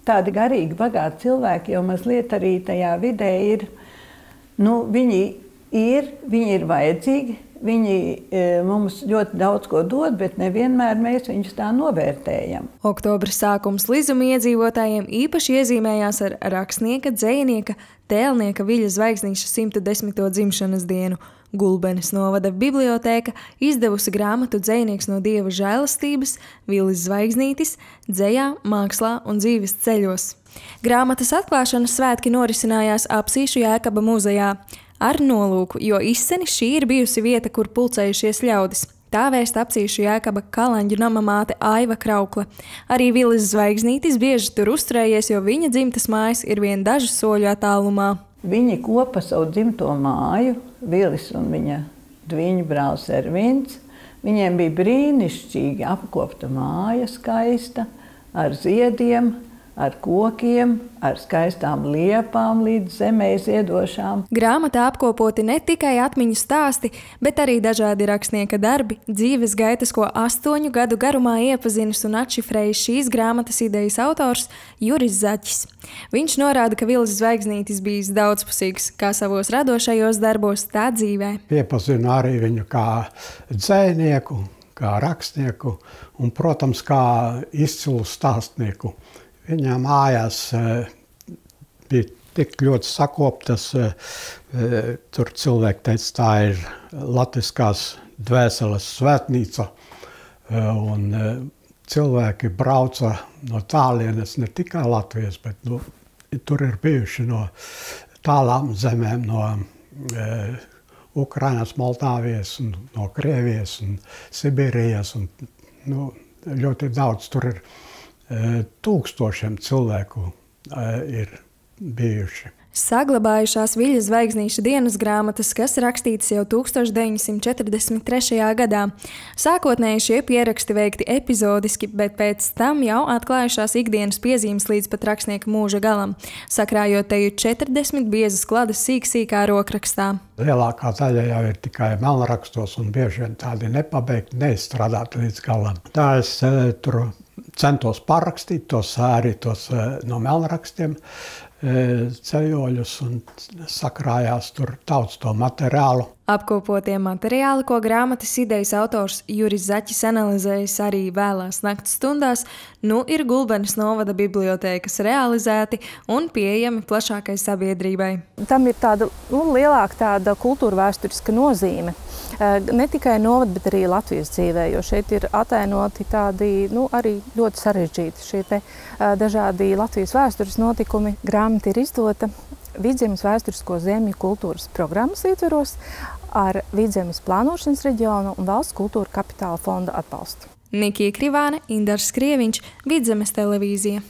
Tādi garīgi, bagāti cilvēki jau mazliet arī tajā vidē ir, viņi ir vajadzīgi, viņi mums ļoti daudz ko dod, bet nevienmēr mēs viņus tā novērtējam. Oktobra sākums Lizuma iedzīvotājiem īpaši iezīmējās ar rakstnieka, dzejnieka, tēlnieka Viļa Zvaigznīša 110. dzimšanas dienu. Gulbenes novada bibliotēka izdevusi grāmatu Dzejnieks no Dieva žēlastības Vilis Zvaigznītis dzejā, mākslā un dzīves ceļos. Grāmatas atklāšanas svētki norisinājās Apsīšu Jēkaba muzejā ar nolūku, jo izseni šī ir bijusi vieta, kur pulcējušies ļaudis. Tā vēst Apsīšu Jēkaba Kalaņģu nama māte Aiva Kraukle. Arī Vilis Zvaigznītis bieži tur uzturējies, jo viņa dzimtas mājas ir vien dažu soļu attālumā. Viņi kopa savu dzimto māju, Vilis un viņa dviņu brālis Ervins. Viņiem bija brīnišķīgi apkopta māja, skaista, ar ziediem, ar kokiem, ar skaistām liepām līdz zemē ziedošām. Grāmatā apkopoti ne tikai atmiņu stāsti, bet arī dažādi rakstnieka darbi, dzīves gaitas, ko 8 gadu garumā iepazinis un atšifrējis šīs grāmatas idejas autors Juris Zaķis. Viņš norāda, ka Vilis Zvaigznītis bijis daudzpusīgs, kā savos radošajos darbos, tā dzīvē. Iepazinu arī viņu kā dzejnieku, kā rakstnieku un, protams, kā izcilu stāstnieku. Viņām mājās bija tik ļoti sakoptas, tur cilvēki teica, tā ir latviskās dvēseles svētnīca, un cilvēki brauca no tālienes, ne tikai Latvijas, bet tur ir bijuši no tālām zemēm, no Ukrainas, Moldāvijas, un no Krievijas un Sibīrijas, un ļoti daudz tur ir. Tūkstošiem cilvēku ir bijuši. Saglabājušās Viļa Zvaigznīša dienas grāmatas, kas rakstītas jau 1943. gadā. Sākotnēji šie pieraksti veikti epizodiski, bet pēc tam jau atklājušās ikdienas piezīmes līdz pat rakstnieka mūža galam, sakrājot teju 40 biezas kladas sīkā rokrakstā. Lielākā daļa jau ir tikai melnrakstos un bieži vien tādi nepabeigti, neizstrādāti līdz galam. Tā es tur centos parakstīt tos no melnrakstiem ceļoļus un sakrājās tur daudz to materiālu. Apkopotie materiāli, ko grāmatas idejas autors Juris Zaķis analizējis arī vēlās nakts stundās, ir Gulbenes novada bibliotēkas realizēti un pieejami plašākai sabiedrībai. Tam ir tāda lielāka kultūra vēsturiska nozīme. Ne tikai novada, bet arī Latvijas dzīvē, jo šeit ir atainoti tādi arī ļoti sarežģīti šie dažādi Latvijas vēstures notikumi. Grāmata ir izdota Vidzemes vēsturisko zemju kultūras programmas ietveros ar Vidzemes plānošanas reģionu un Valsts kultūra kapitāla fonda atbalstu. Nikija Krivāne, Indars Krieviņš, Vidzemes televīzija.